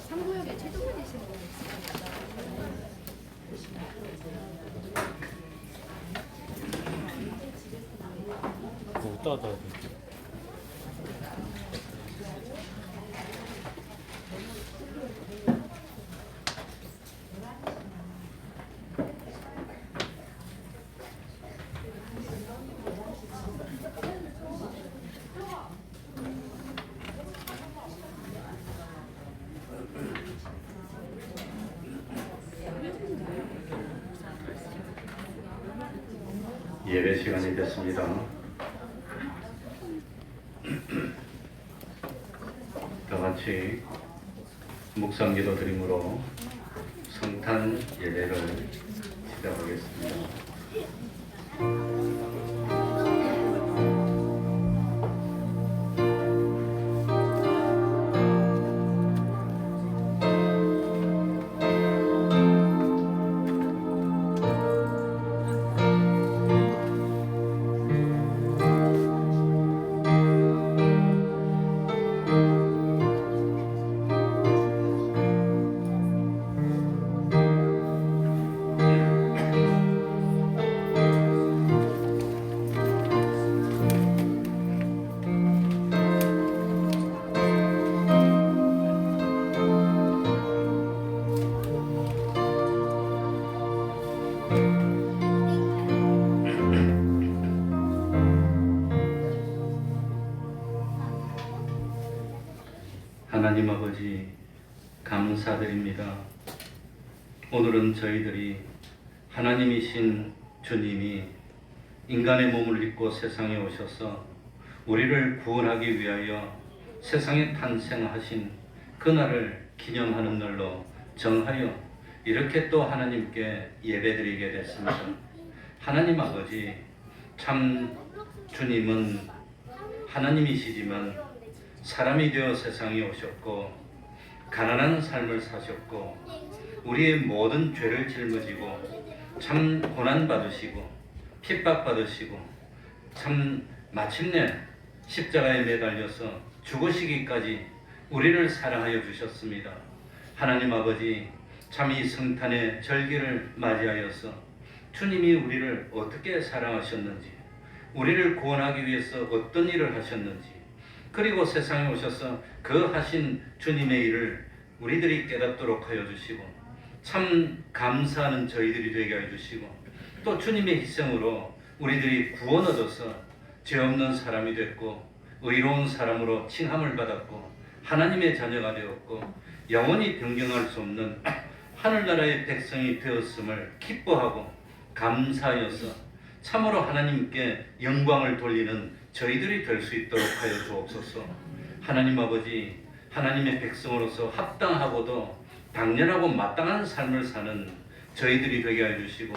상구역에 최종화 되시는 거예요. 웃다가 예배 시간이 됐습니다. 다 같이 묵상기도 드림으로 성탄 예배를 시작하겠습니다. 하나님 아버지 감사드립니다. 오늘은 저희들이 하나님이신 주님이 인간의 몸을 입고 세상에 오셔서 우리를 구원하기 위하여 세상에 탄생하신 그날을 기념하는 날로 정하여 이렇게 또 하나님께 예배드리게 됐습니다. 하나님 아버지, 참 주님은 하나님이시지만 사람이 되어 세상에 오셨고 가난한 삶을 사셨고 우리의 모든 죄를 짊어지고 참 고난받으시고 핍박받으시고 참 마침내 십자가에 매달려서 죽으시기까지 우리를 사랑하여 주셨습니다. 하나님 아버지, 참 이 성탄의 절기를 맞이하여서 주님이 우리를 어떻게 사랑하셨는지, 우리를 구원하기 위해서 어떤 일을 하셨는지, 그리고 세상에 오셔서 그 하신 주님의 일을 우리들이 깨닫도록 하여 주시고 참 감사하는 저희들이 되게 하여 주시고 또 주님의 희생으로 우리들이 구원 얻어서 죄 없는 사람이 됐고 의로운 사람으로 칭함을 받았고 하나님의 자녀가 되었고 영원히 변경할 수 없는 하늘나라의 백성이 되었음을 기뻐하고 감사하여서 참으로 하나님께 영광을 돌리는 저희들이 될 수 있도록 하여 주옵소서. 하나님 아버지, 하나님의 백성으로서 합당하고도 당연하고 마땅한 삶을 사는 저희들이 되게 하여 주시고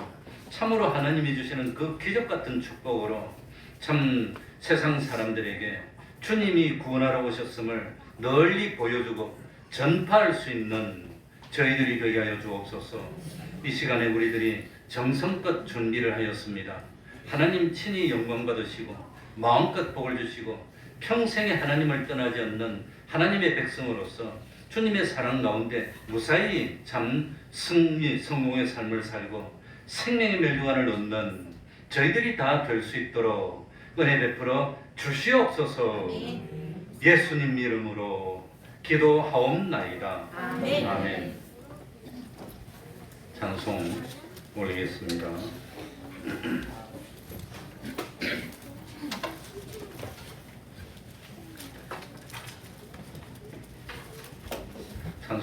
참으로 하나님이 주시는 그 기적 같은 축복으로 참 세상 사람들에게 주님이 구원하러 오셨음을 널리 보여주고 전파할 수 있는 저희들이 되게 하여 주옵소서. 이 시간에 우리들이 정성껏 준비를 하였습니다. 하나님 친히 영광 받으시고 마음껏 복을 주시고 평생에 하나님을 떠나지 않는 하나님의 백성으로서 주님의 사랑 가운데 무사히 참 승리 성공의 삶을 살고 생명의 멸류관을 얻는 저희들이 다 될 수 있도록 은혜 베풀어 주시옵소서. 예수님 이름으로 기도하옵나이다. 아멘. 아멘. 찬송 올리겠습니다.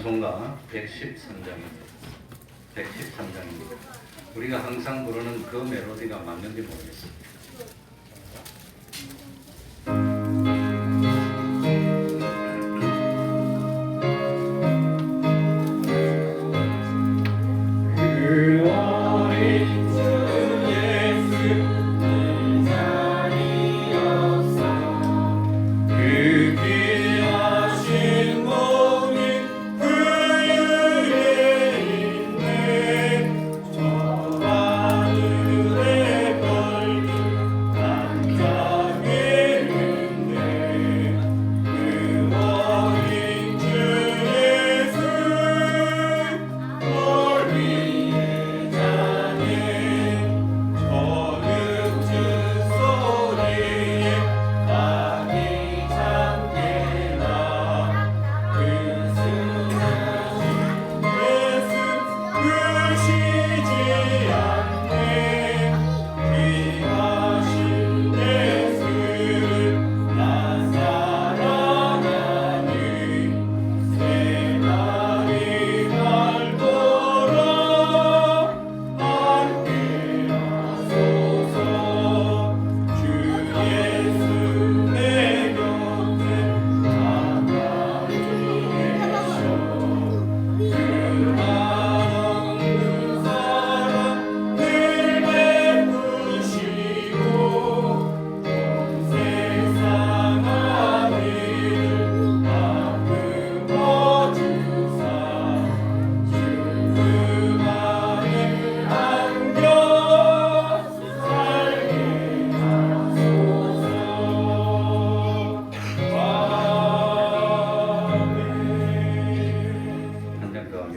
찬송가 113장입니다. 113장입니다. 우리가 항상 부르는 그 멜로디가 맞는지 모르겠습니다.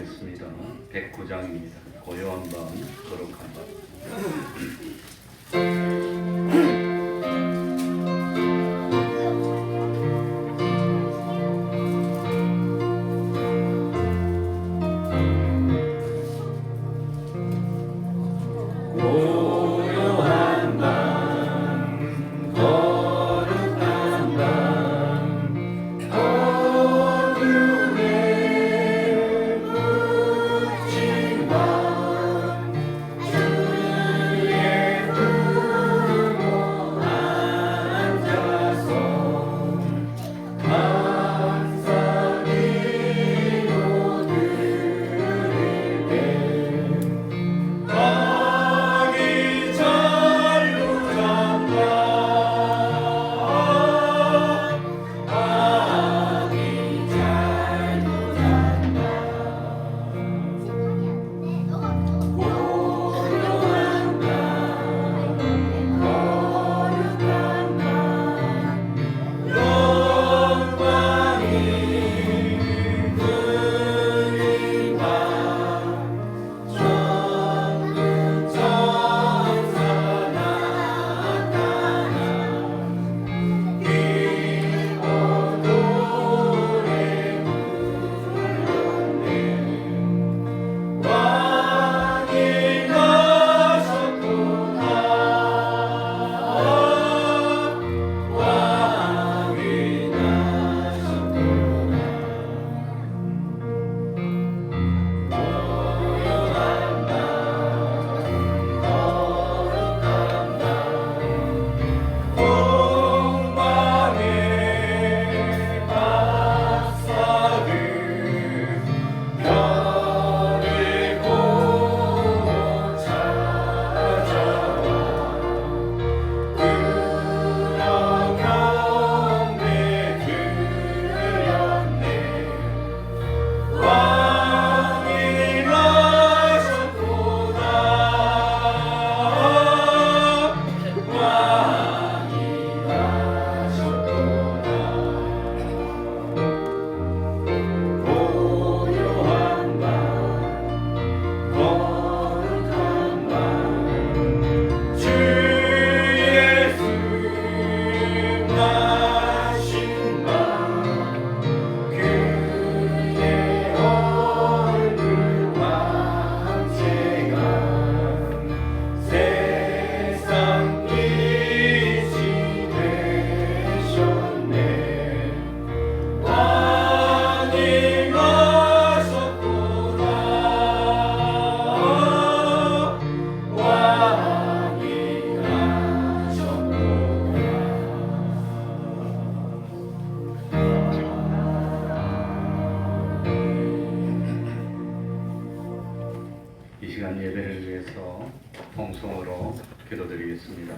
하겠습니다. 109장입니다. 고요한 밤, 거룩한 밤. 통성으로 기도드리겠습니다.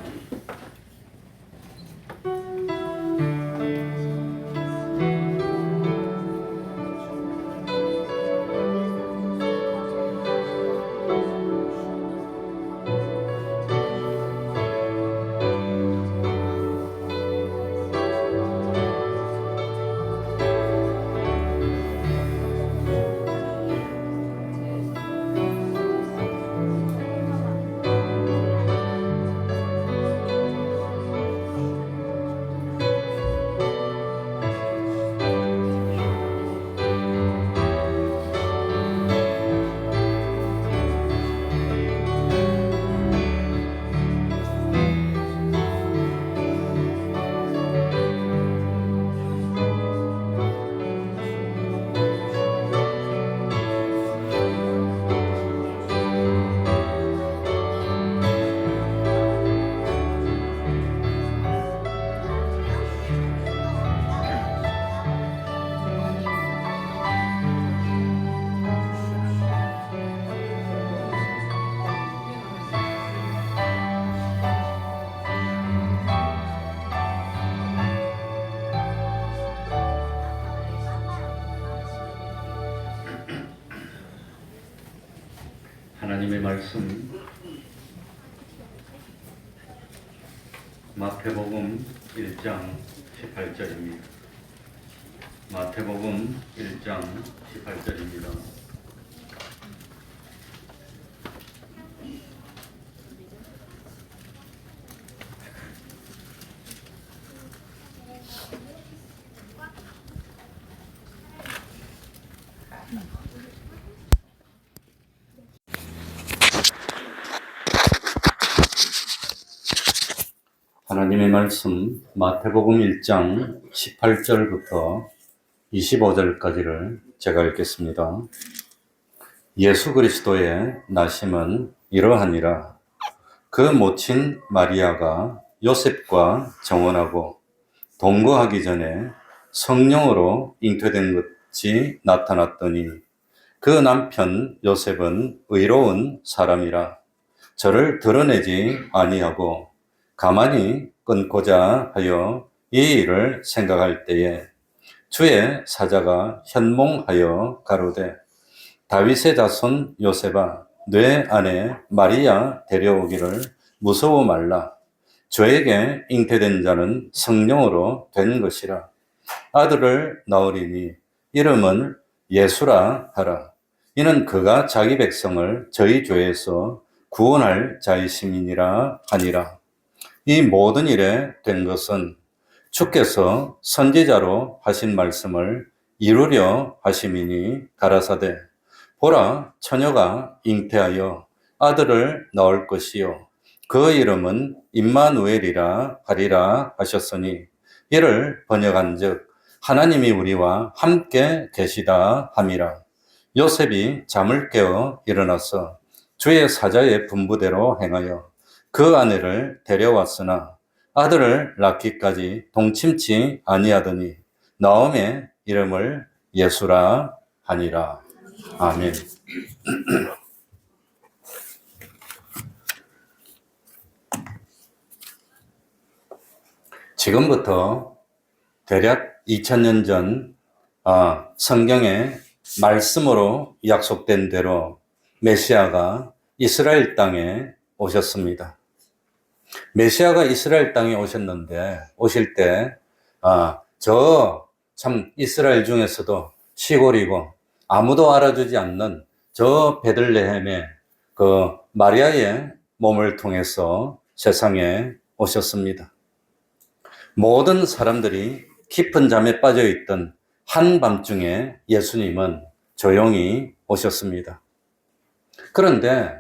하나님의 말씀 마태복음 1장 18절입니다. 마태복음 1장 18절입니다. 하나님의 말씀 마태복음 1장 18절부터 25절까지를 제가 읽겠습니다. 예수 그리스도의 나심은 이러하니라. 그 모친 마리아가 요셉과 정혼하고 동거하기 전에 성령으로 잉태된 것이 나타났더니 그 남편 요셉은 의로운 사람이라 저를 드러내지 아니하고 가만히 끊고자 하여 이 일을 생각할 때에 주의 사자가 현몽하여 가로되 다윗의 자손 요셉아 내 아내 마리아 데려오기를 무서워 말라. 저에게 잉태된 자는 성령으로 된 것이라. 아들을 낳으리니 이름은 예수라 하라. 이는 그가 자기 백성을 저희 죄에서 구원할 자이심이니라 하니라. 이 모든 일에 된 것은 주께서 선지자로 하신 말씀을 이루려 하심이니 가라사대 보라 처녀가 잉태하여 아들을 낳을 것이요 그 이름은 임마누엘이라 하리라 하셨으니 이를 번역한즉 하나님이 우리와 함께 계시다 함이라. 요셉이 잠을 깨어 일어나서 주의 사자의 분부대로 행하여 그 아내를 데려왔으나 아들을 낳기까지 동침치 아니하더니 나옴의 이름을 예수라 하니라. 아멘. 지금부터 대략 2000년 전 성경의 말씀으로 약속된 대로 메시아가 이스라엘 땅에 오셨습니다. 메시아가 이스라엘 땅에 오셨는데 오실 때 참 이스라엘 중에서도 시골이고 아무도 알아주지 않는 저 베들레헴의 그 마리아의 몸을 통해서 세상에 오셨습니다. 모든 사람들이 깊은 잠에 빠져 있던 한밤중에 예수님은 조용히 오셨습니다. 그런데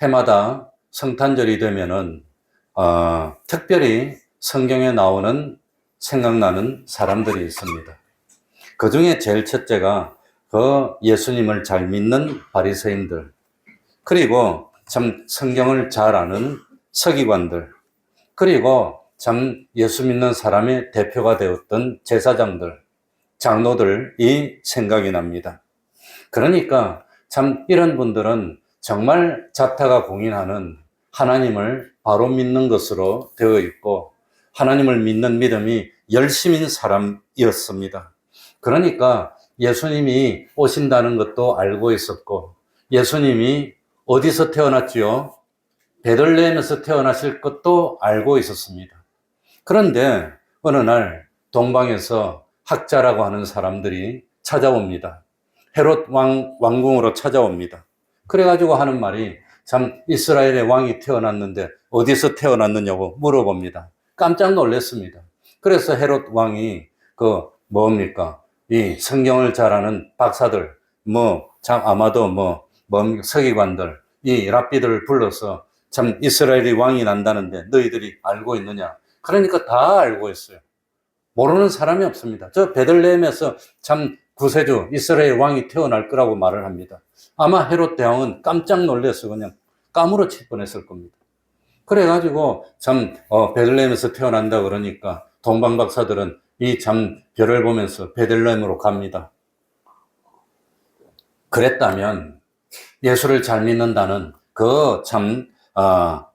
해마다 성탄절이 되면은 특별히 성경에 나오는 생각나는 사람들이 있습니다. 그 중에 제일 첫째가 그 예수님을 잘 믿는 바리새인들, 그리고 참 성경을 잘 아는 서기관들, 그리고 참 예수 믿는 사람의 대표가 되었던 제사장들, 장로들이 생각이 납니다. 그러니까 참 이런 분들은 정말 자타가 공인하는 하나님을 바로 믿는 것으로 되어 있고 하나님을 믿는 믿음이 열심인 사람이었습니다. 그러니까 예수님이 오신다는 것도 알고 있었고 예수님이 어디서 태어났지요? 베들레헴에서 태어나실 것도 알고 있었습니다. 그런데 어느 날 동방에서 학자라고 하는 사람들이 찾아옵니다. 헤롯 왕궁으로 찾아옵니다. 그래가지고 하는 말이 참 이스라엘의 왕이 태어났는데 어디서 태어났느냐고 물어봅니다. 깜짝 놀랐습니다. 그래서 헤롯 왕이 이 성경을 잘 아는 박사들, 아마도 서기관들, 이 랍비들을 불러서 참 이스라엘이 왕이 난다는데 너희들이 알고 있느냐? 그러니까 다 알고 있어요. 모르는 사람이 없습니다. 저 베들레헴에서 참 구세주 이스라엘 왕이 태어날 거라고 말을 합니다. 아마 헤롯 대왕은 깜짝 놀라서 그냥 까무러칠 뻔했을 겁니다. 그래가지고 참 베들레헴에서 태어난다 그러니까 동방 박사들은 이 참 별을 보면서 베들레헴으로 갑니다. 그랬다면 예수를 잘 믿는다는 그 참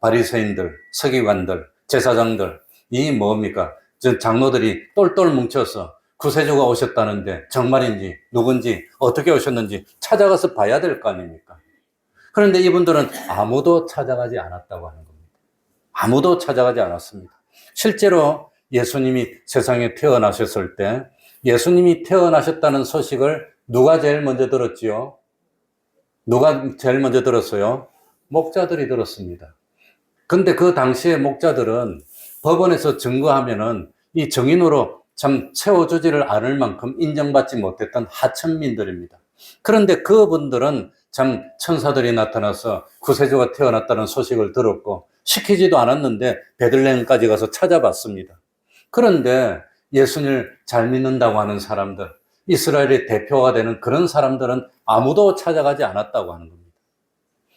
바리새인들, 서기관들, 제사장들 이 장로들이 똘똘 뭉쳐서 구세주가 오셨다는데 정말인지 누군지 어떻게 오셨는지 찾아가서 봐야 될 거 아닙니까? 그런데 이분들은 아무도 찾아가지 않았다고 하는 겁니다. 아무도 찾아가지 않았습니다. 실제로 예수님이 세상에 태어나셨을 때 예수님이 태어나셨다는 소식을 누가 제일 먼저 들었지요? 누가 제일 먼저 들었어요? 목자들이 들었습니다. 근데 그 당시에 목자들은 법원에서 증거하면은 이 증인으로 참 세워주지를 않을 만큼 인정받지 못했던 하천민들입니다. 그런데 그분들은 참 천사들이 나타나서 구세주가 태어났다는 소식을 들었고 시키지도 않았는데 베들레헴까지 가서 찾아봤습니다. 그런데 예수님을 잘 믿는다고 하는 사람들, 이스라엘의 대표가 되는 그런 사람들은 아무도 찾아가지 않았다고 하는 겁니다.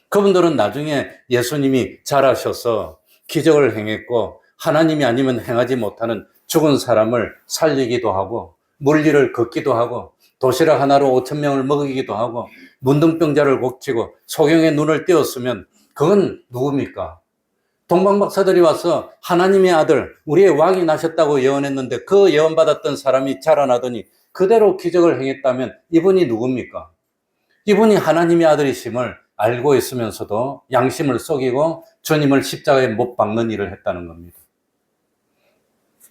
그분들은 나중에 예수님이 자라셔서 기적을 행했고 하나님이 아니면 행하지 못하는 죽은 사람을 살리기도 하고 물리를 걷기도 하고 도시락 하나로 5,000명을 먹이기도 하고 문둥병자를 고치고 소경의 눈을 띄었으면 그건 누굽니까? 동방박사들이 와서 하나님의 아들 우리의 왕이 나셨다고 예언했는데 그 예언받았던 사람이 자라나더니 그대로 기적을 행했다면 이분이 누굽니까? 이분이 하나님의 아들이심을 알고 있으면서도 양심을 속이고 주님을 십자가에 못 박는 일을 했다는 겁니다.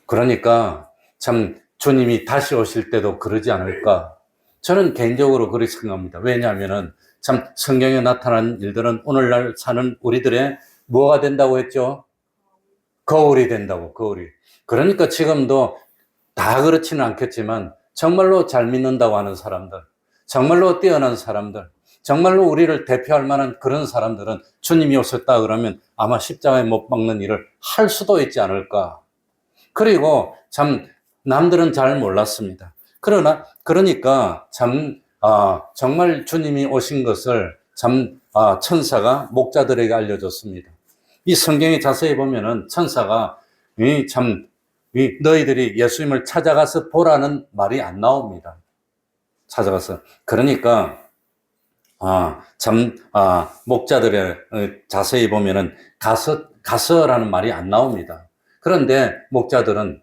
그러니까 참 주님이 다시 오실 때도 그러지 않을까? 저는 개인적으로 그렇게 생각합니다. 왜냐하면 참 성경에 나타난 일들은 오늘날 사는 우리들의 뭐가 된다고 했죠? 거울이 된다고, 거울이. 그러니까 지금도 다 그렇지는 않겠지만 정말로 잘 믿는다고 하는 사람들, 정말로 뛰어난 사람들, 정말로 우리를 대표할 만한 그런 사람들은 주님이 오셨다 그러면 아마 십자가에 못 박는 일을 할 수도 있지 않을까. 그리고 참 남들은 잘 몰랐습니다. 그러니까 정말 주님이 오신 것을 천사가 목자들에게 알려줬습니다. 이 성경에 자세히 보면은 천사가 너희들이 예수님을 찾아가서 보라는 말이 안 나옵니다. 찾아가서. 그러니까 목자들의 자세히 보면은 가서라는 말이 안 나옵니다. 그런데 목자들은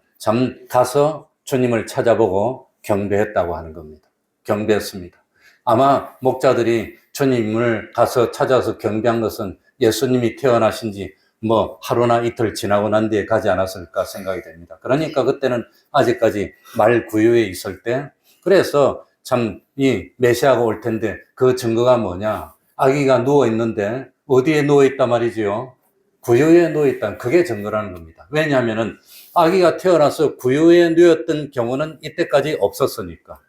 가서 주님을 찾아보고 경배했다고 하는 겁니다. 경배했습니다. 아마 목자들이 주님을 가서 찾아서 경배한 것은 예수님이 태어나신 지 하루나 이틀 지나고 난 뒤에 가지 않았을까 생각이 됩니다. 그러니까 그때는 아직까지 말 구유에 있을 때, 그래서 이 메시아가 올 텐데 그 증거가 뭐냐? 아기가 누워 있는데 어디에 누워 있단 말이지요? 구유에 누워 있다. 그게 증거라는 겁니다. 왜냐하면은 아기가 태어나서 구유에 누웠던 경우는 이때까지 없었으니까.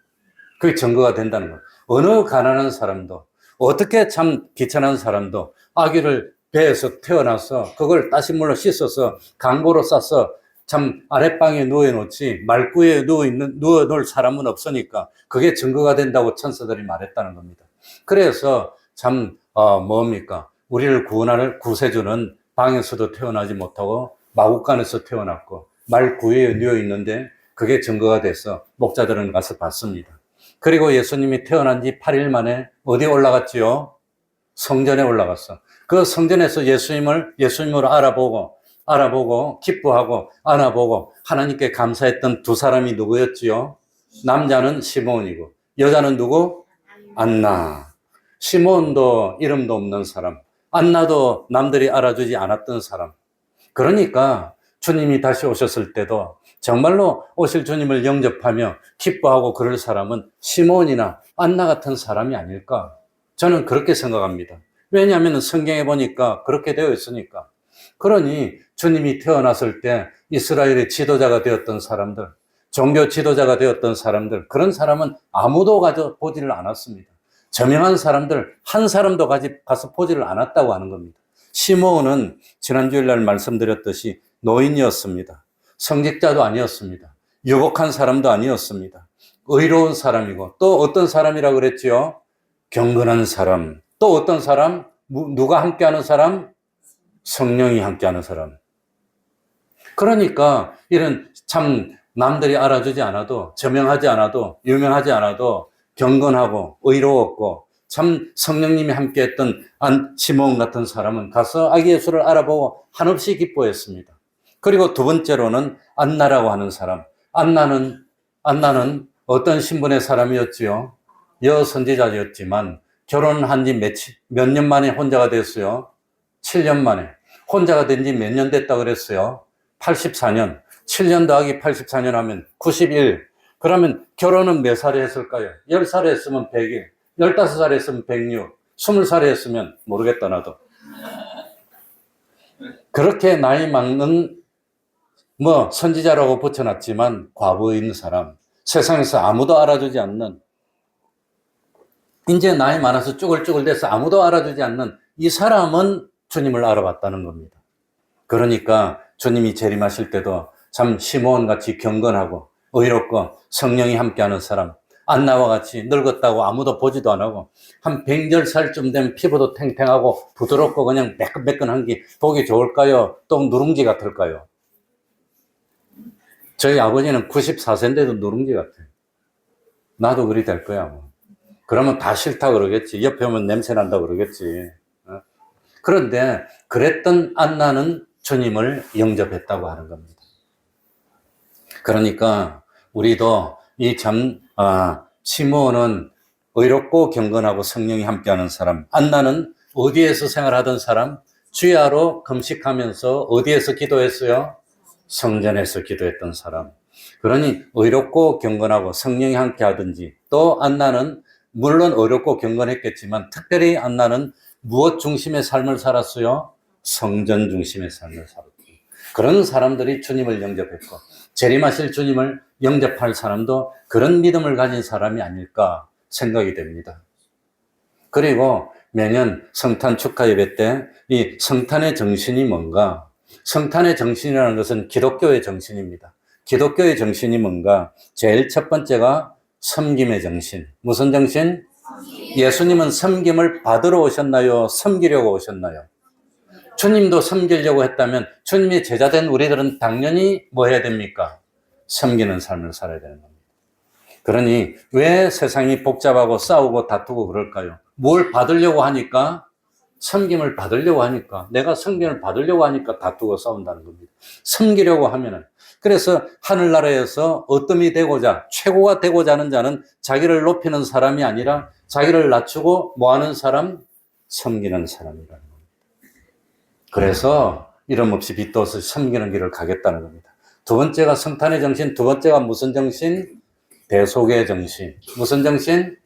그게 증거가 된다는 거예요. 어느 가난한 사람도, 어떻게 참 귀찮은 사람도 아기를 배에서 태어나서 그걸 따신물로 씻어서 강보로 싸서 아랫방에 누워놓지 말구에 누워놓을 사람은 없으니까 그게 증거가 된다고 천사들이 말했다는 겁니다. 그래서 우리를 구원할 구세주는 방에서도 태어나지 못하고 마구간에서 태어났고 말구에 누워있는데 그게 증거가 돼서 목자들은 가서 봤습니다. 그리고 예수님이 태어난 지 8일 만에 어디에 올라갔지요? 성전에 올라갔어. 그 성전에서 예수님을 알아보고, 기뻐하고, 안아보고, 하나님께 감사했던 두 사람이 누구였지요? 남자는 시몬이고, 여자는 누구? 안나. 시몬도 이름도 없는 사람, 안나도 남들이 알아주지 않았던 사람. 그러니까 주님이 다시 오셨을 때도 정말로 오실 주님을 영접하며 기뻐하고 그럴 사람은 시몬이나 안나 같은 사람이 아닐까? 저는 그렇게 생각합니다. 왜냐하면 성경에 보니까 그렇게 되어 있으니까. 그러니 주님이 태어났을 때 이스라엘의 지도자가 되었던 사람들, 종교 지도자가 되었던 사람들, 그런 사람은 아무도 보지를 않았습니다. 저명한 사람들 한 사람도 가서 보지를 않았다고 하는 겁니다. 시므온은 지난 주일날 말씀드렸듯이 노인이었습니다. 성직자도 아니었습니다. 유복한 사람도 아니었습니다. 의로운 사람이고, 또 어떤 사람이라고 그랬지요? 경건한 사람. 또 어떤 사람? 누가 함께하는 사람? 성령이 함께하는 사람. 그러니까 이런 참 남들이 알아주지 않아도, 저명하지 않아도, 유명하지 않아도 경건하고 의로웠고 참 성령님이 함께했던 시몬 같은 사람은 가서 아기 예수를 알아보고 한없이 기뻐했습니다. 그리고 두 번째로는 안나라고 하는 사람. 안나는 어떤 신분의 사람이었지요? 여선지자였지만 결혼한 지 몇 년 만에 혼자가 됐어요? 7년 만에. 혼자가 된 지 몇 년 됐다 그랬어요? 84년. 7년 더하기 84년 하면 91. 그러면 결혼은 몇 살에 했을까요? 10살에 했으면 100일, 15살에 했으면 106, 20살에 했으면 모르겠다 나도. 그렇게 나이 많은 선지자라고 붙여놨지만 과부인 사람, 세상에서 아무도 알아주지 않는, 이제 나이 많아서 쭈글쭈글 돼서 아무도 알아주지 않는 이 사람은 주님을 알아봤다는 겁니다. 그러니까 주님이 재림하실 때도 참 시몬같이 경건하고 의롭고 성령이 함께하는 사람, 안나와 같이 늙었다고 아무도 보지도 안 하고 한 100살쯤 되면 피부도 탱탱하고 부드럽고 그냥 매끈매끈한 게 보기 좋을까요? 또 누룽지 같을까요? 저희 아버지는 94세인데도 누룽지 같아요. 나도 그리 될 거야 뭐. 그러면 다 싫다 그러겠지. 옆에 오면 냄새 난다 그러겠지. 그런데 그랬던 안나는 주님을 영접했다고 하는 겁니다. 그러니까 우리도 이 시므온은 의롭고 경건하고 성령이 함께하는 사람, 안나는 어디에서 생활하던 사람? 주야로 금식하면서 어디에서 기도했어요? 성전에서 기도했던 사람. 그러니 의롭고 경건하고 성령이 함께하든지, 또 안나는 물론 어렵고 경건했겠지만 특별히 안나는 무엇 중심의 삶을 살았어요? 성전 중심의 삶을 살았고, 그런 사람들이 주님을 영접했고 재림하실 주님을 영접할 사람도 그런 믿음을 가진 사람이 아닐까 생각이 됩니다. 그리고 매년 성탄 축하 예배 때 이 성탄의 정신이 뭔가? 성탄의 정신이라는 것은 기독교의 정신입니다. 기독교의 정신이 뭔가? 제일 첫 번째가 섬김의 정신. 무슨 정신? 예수님은 섬김을 받으러 오셨나요? 섬기려고 오셨나요? 주님도 섬기려고 했다면 주님의 제자된 우리들은 당연히 뭐 해야 됩니까? 섬기는 삶을 살아야 되는 겁니다. 그러니 왜 세상이 복잡하고 싸우고 다투고 그럴까요? 뭘 받으려고 하니까? 섬김을 받으려고 하니까, 내가 섬김을 받으려고 하니까 다투고 싸운다는 겁니다. 섬기려고 하면은. 그래서 하늘나라에서 어뜸이 되고자, 최고가 되고자 하는 자는 자기를 높이는 사람이 아니라 자기를 낮추고 뭐 하는 사람? 섬기는 사람이라는 겁니다. 그래서 이름 없이 빚도서 섬기는 길을 가겠다는 겁니다. 두 번째가 성탄의 정신, 두 번째가 무슨 정신? 대속의 정신. 무슨 정신?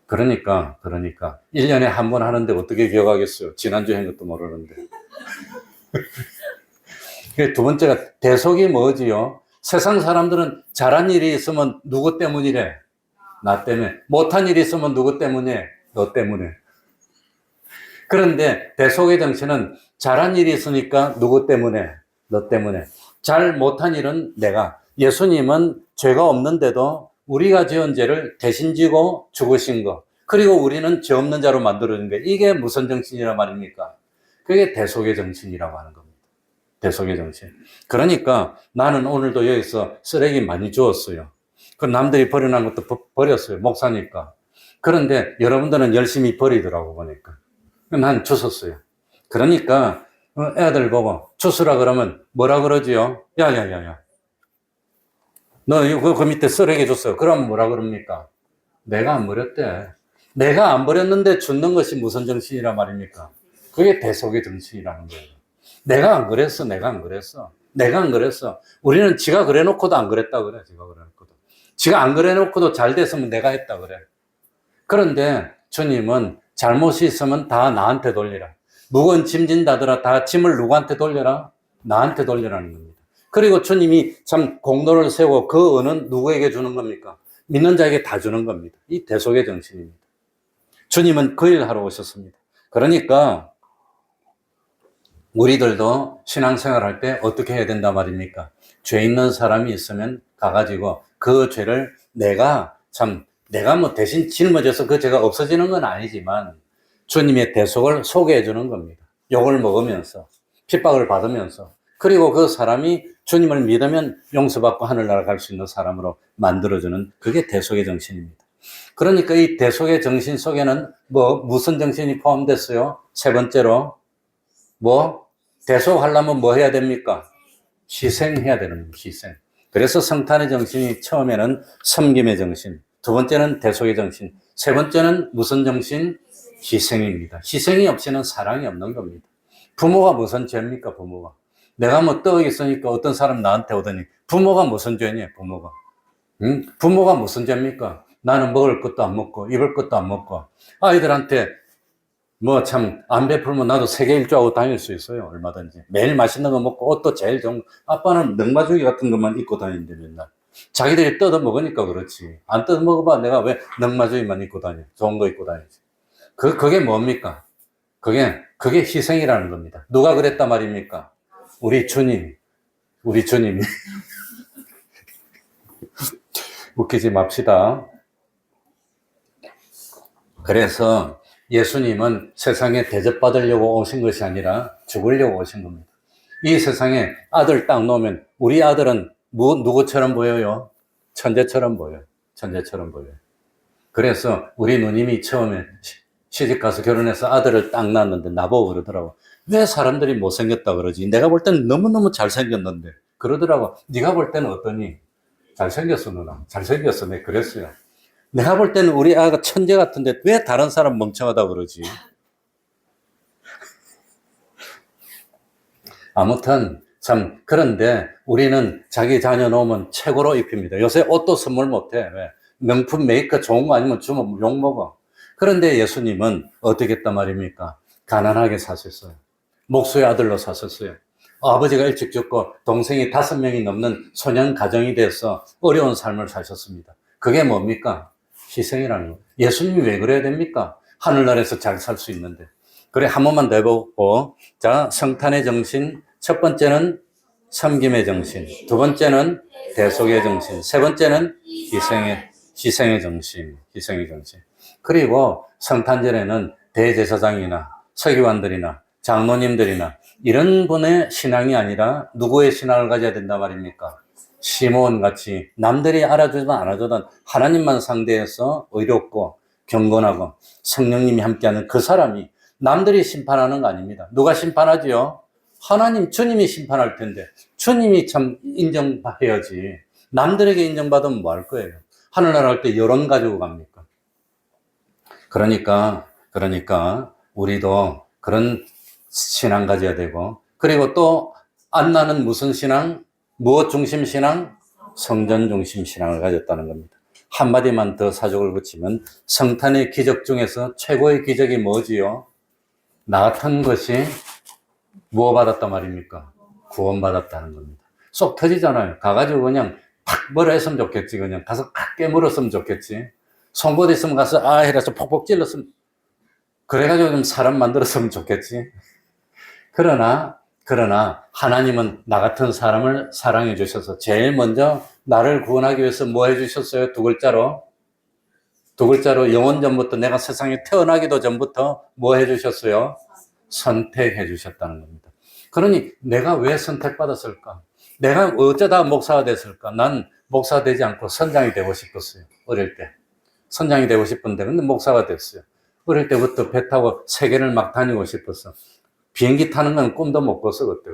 그러니까 1년에 한 번 하는데 어떻게 기억하겠어요? 지난주에 한 것도 모르는데. 두 번째가 대속이 뭐지요? 세상 사람들은 잘한 일이 있으면 누구 때문이래? 나 때문에. 못한 일이 있으면 누구 때문에? 너 때문에. 그런데 대속의 정신은 잘한 일이 있으니까 누구 때문에? 너 때문에. 잘 못한 일은 내가. 예수님은 죄가 없는데도 우리가 지은 죄를 대신 지고 죽으신 거. 그리고 우리는 죄 없는 자로 만들어진 거. 이게 무슨 정신이란 말입니까? 그게 대속의 정신이라고 하는 겁니다. 대속의 정신. 그러니까 나는 오늘도 여기서 쓰레기 많이 주웠어요. 그 남들이 버려놓은 것도 버렸어요. 목사니까. 그런데 여러분들은 열심히 버리더라고 보니까. 난 주웠어요. 그러니까 애들 보고 주스라 그러면 뭐라 그러지요? 야야야야, 너 이거 그 밑에 쓰레기 줬어. 그럼 뭐라 그럽니까? 내가 안 버렸대. 내가 안 버렸는데 줍는 것이 무슨 정신이란 말입니까? 그게 대속의 정신이라는 거예요. 내가 안 그랬어. 내가 안 그랬어. 내가 안 그랬어. 우리는 지가 그래 놓고도 안 그랬다 그래. 지가 그래 놓고도. 지가 안 그래 놓고도 잘 됐으면 내가 했다 그래. 그런데 주님은 잘못이 있으면 다 나한테 돌리라. 무거운 짐 진다더라. 다 짐을 누구한테 돌려라? 나한테 돌려라는 겁니다. 그리고 주님이 참 공로를 세우고 그 은은 누구에게 주는 겁니까? 믿는 자에게 다 주는 겁니다. 이 대속의 정신입니다. 주님은 그 일 하러 오셨습니다. 그러니까 우리들도 신앙생활 할 때 어떻게 해야 된다 말입니까? 죄 있는 사람이 있으면 가가지고 그 죄를 내가 뭐 대신 짊어져서 그 죄가 없어지는 건 아니지만 주님의 대속을 소개해 주는 겁니다. 욕을 먹으면서, 핍박을 받으면서, 그리고 그 사람이 주님을 믿으면 용서받고 하늘나라 갈 수 있는 사람으로 만들어주는 그게 대속의 정신입니다. 그러니까 이 대속의 정신 속에는 무슨 정신이 포함됐어요? 세 번째로, 대속하려면 뭐 해야 됩니까? 희생해야 되는 겁니다. 희생. 그래서 성탄의 정신이 처음에는 섬김의 정신, 두 번째는 대속의 정신, 세 번째는 무슨 정신? 희생입니다. 희생이 없이는 사랑이 없는 겁니다. 부모가 무슨 죄입니까? 부모가. 내가 뭐 떡 있으니까 어떤 사람 나한테 오더니 부모가 무슨 죄냐? 부모가. 응? 부모가 무슨 죄입니까? 나는 먹을 것도 안 먹고 입을 것도 안 먹고 아이들한테 안 베풀면 나도 세계 일주하고 다닐 수 있어요. 얼마든지. 매일 맛있는 거 먹고 옷도 제일 좋은 거. 아빠는 넝마주기 같은 것만 입고 다니는데 맨날. 자기들이 뜯어 먹으니까 그렇지. 안 뜯어 먹어봐. 내가 왜 넝마주기만 입고 다녀? 좋은 거 입고 다니지. 그게 뭡니까? 그게 희생이라는 겁니다. 누가 그랬단 말입니까? 우리 주님이. 웃기지 맙시다. 그래서 예수님은 세상에 대접받으려고 오신 것이 아니라 죽으려고 오신 겁니다. 이 세상에 아들 딱 놓으면 우리 아들은 누구처럼 보여요? 천재처럼 보여요. 천재처럼 보여요. 그래서 우리 누님이 처음에 시집가서 결혼해서 아들을 딱 낳았는데 나보고 그러더라고. 왜 사람들이 못생겼다 그러지? 내가 볼 때는 너무너무 잘생겼는데. 그러더라고. 네가 볼 때는 어떠니? 잘생겼어 누나. 잘생겼어. 네 그랬어요. 내가 볼 때는 우리 아가 천재 같은데 왜 다른 사람 멍청하다 그러지? 아무튼 그런데 우리는 자기 자녀 놓으면 최고로 입힙니다. 요새 옷도 선물 못해. 왜? 명품 메이커 좋은 거 아니면 주면 욕먹어. 그런데 예수님은 어떻게 했단 말입니까? 가난하게 사셨어요. 목수의 아들로 사셨어요. 아버지가 일찍 죽고 동생이 5명이 넘는 소년 가정이 돼서 어려운 삶을 사셨습니다. 그게 뭡니까? 희생이라는 거예요. 예수님이 왜 그래야 됩니까? 하늘나라에서 잘 살 수 있는데. 그래, 한 번만 더 해보고. 자, 성탄의 정신. 첫 번째는 섬김의 정신. 두 번째는 대속의 정신. 세 번째는 희생의 정신. 그리고 성탄절에는 대제사장이나 서기관들이나 장로님들이나 이런 분의 신앙이 아니라 누구의 신앙을 가져야 된단 말입니까? 시몬 같이 남들이 알아주든 안 알아주든 하나님만 상대해서 의롭고 경건하고 성령님이 함께하는 그 사람이 남들이 심판하는 거 아닙니다. 누가 심판하지요? 하나님, 주님이 심판할 텐데 주님이 참 인정해야지. 남들에게 인정받으면 뭐 할 거예요? 하늘나라 할 때 여론 가지고 갑니까? 그러니까 우리도 그런 신앙 가져야 되고, 그리고 또 안 나는 무슨 신앙? 무엇 중심 신앙? 성전 중심 신앙을 가졌다는 겁니다. 한마디만 더 사족을 붙이면 성탄의 기적 중에서 최고의 기적이 뭐지요? 나 같은 것이 뭐 받았단 말입니까? 구원받았다는 겁니다. 쏙 터지잖아요. 가가지고 그냥 팍 뭐라 했으면 좋겠지. 그냥 가서 팍 깨물었으면 좋겠지. 송곳 있으면 가서 해라서 폭폭 찔렀으면, 그래가지고 좀 사람 만들었으면 좋겠지. 그러나 하나님은 나 같은 사람을 사랑해 주셔서 제일 먼저 나를 구원하기 위해서 뭐 해주셨어요? 두 글자로 영원 전부터, 내가 세상에 태어나기도 전부터 뭐 해주셨어요? 선택해 주셨다는 겁니다. 그러니 내가 왜 선택받았을까? 내가 어쩌다 목사가 됐을까? 난 목사 되지 않고 선장이 되고 싶었어요. 어릴 때. 선장이 되고 싶은데 근데 목사가 됐어요. 어릴 때부터 배 타고 세계를 막 다니고 싶었어. 비행기 타는 건 꿈도 못 꿨어, 그때.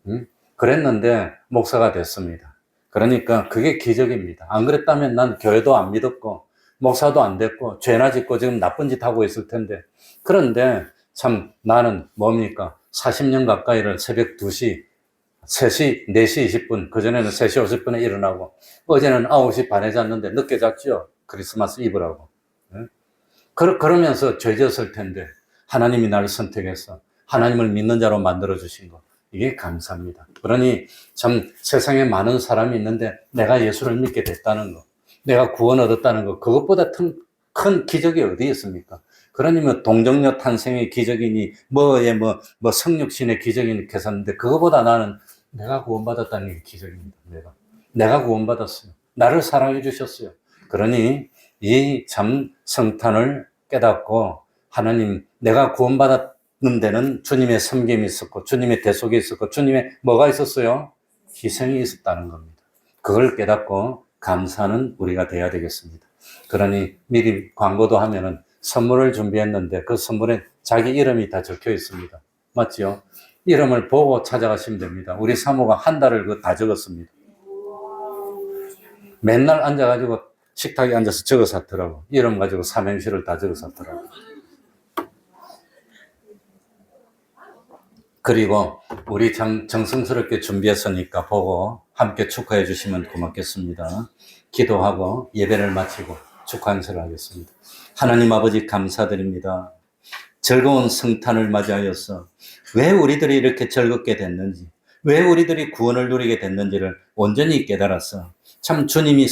응? 그랬는데 목사가 됐습니다. 그러니까 그게 기적입니다. 안 그랬다면 난 교회도 안 믿었고 목사도 안 됐고 죄나 짓고 지금 나쁜 짓 하고 있을 텐데. 그런데 참 나는 뭡니까? 40년 가까이를 새벽 2시, 3시, 4시 20분, 그전에는 3시 50분에 일어나고 어제는 9시 반에 잤는데 늦게 잤죠. 크리스마스 이브라고. 그러면서 죄 지었을 텐데 하나님이 나를 선택해서 하나님을 믿는 자로 만들어 주신 것, 이게 감사합니다. 그러니 참 세상에 많은 사람이 있는데 내가 예수를 믿게 됐다는 것, 내가 구원 얻었다는 것, 그것보다 큰 기적이 어디 있습니까? 그러니 뭐 동정녀 탄생의 기적이니 뭐 성육신의 기적이니 계산인데 그거보다 나는 내가 구원받았다는 게 기적입니다. 내가 구원받았어요. 나를 사랑해 주셨어요. 그러니 이 참 성탄을 깨닫고 하나님, 내가 구원받았는 데는 주님의 섬김이 있었고 주님의 대속이 있었고 주님의 뭐가 있었어요? 희생이 있었다는 겁니다. 그걸 깨닫고 감사하는 우리가 돼야 되겠습니다. 그러니 미리 광고도 하면은 선물을 준비했는데 그 선물에 자기 이름이 다 적혀 있습니다. 맞죠? 이름을 보고 찾아가시면 됩니다. 우리 사모가 한 달을 다 적었습니다. 맨날 앉아가지고 식탁에 앉아서 적어서 왔더라고. 이름 가지고 삼행시를 다 적어서 왔더라고. 그리고 우리 참 정성스럽게 준비했으니까 보고 함께 축하해 주시면 고맙겠습니다. 기도하고 예배를 마치고 축하 행사를 하겠습니다. 하나님 아버지 감사드립니다. 즐거운 성탄을 맞이하여서 왜 우리들이 이렇게 즐겁게 됐는지, 왜 우리들이 구원을 누리게 됐는지를 온전히 깨달았어. 참 주님이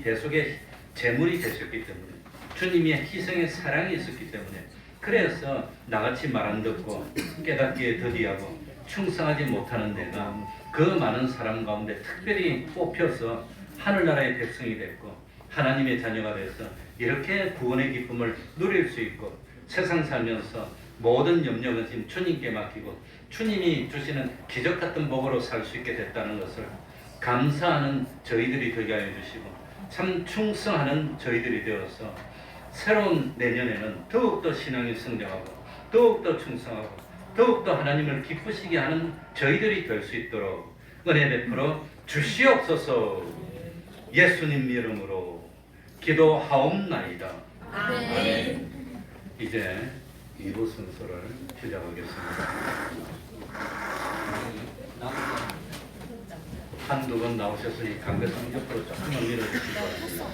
대속의 제물이 되셨기 때문에, 주님이 희생의 사랑이 있었기 때문에, 그래서 나같이 말 안 듣고 깨닫기에 더디하고 충성하지 못하는 내가 그 많은 사람 가운데 특별히 뽑혀서 하늘나라의 백성이 됐고 하나님의 자녀가 돼서 이렇게 구원의 기쁨을 누릴 수 있고 세상 살면서 모든 염려는 지금 주님께 맡기고 주님이 주시는 기적 같은 복으로 살 수 있게 됐다는 것을 감사하는 저희들이 되게 하여 주시고 참 충성하는 저희들이 되어서 새로운 내년에는 더욱더 신앙이 성장하고 더욱더 충성하고 더욱더 하나님을 기쁘시게 하는 저희들이 될 수 있도록 은혜 베풀어 주시옵소서. 예수님 이름으로 기도하옵나이다. 아멘. 이제 2부 순서를 시작하겠습니다. 한두 번 나오셨으니 강대상 옆으로 조금만 밀어주시기 바랍니다.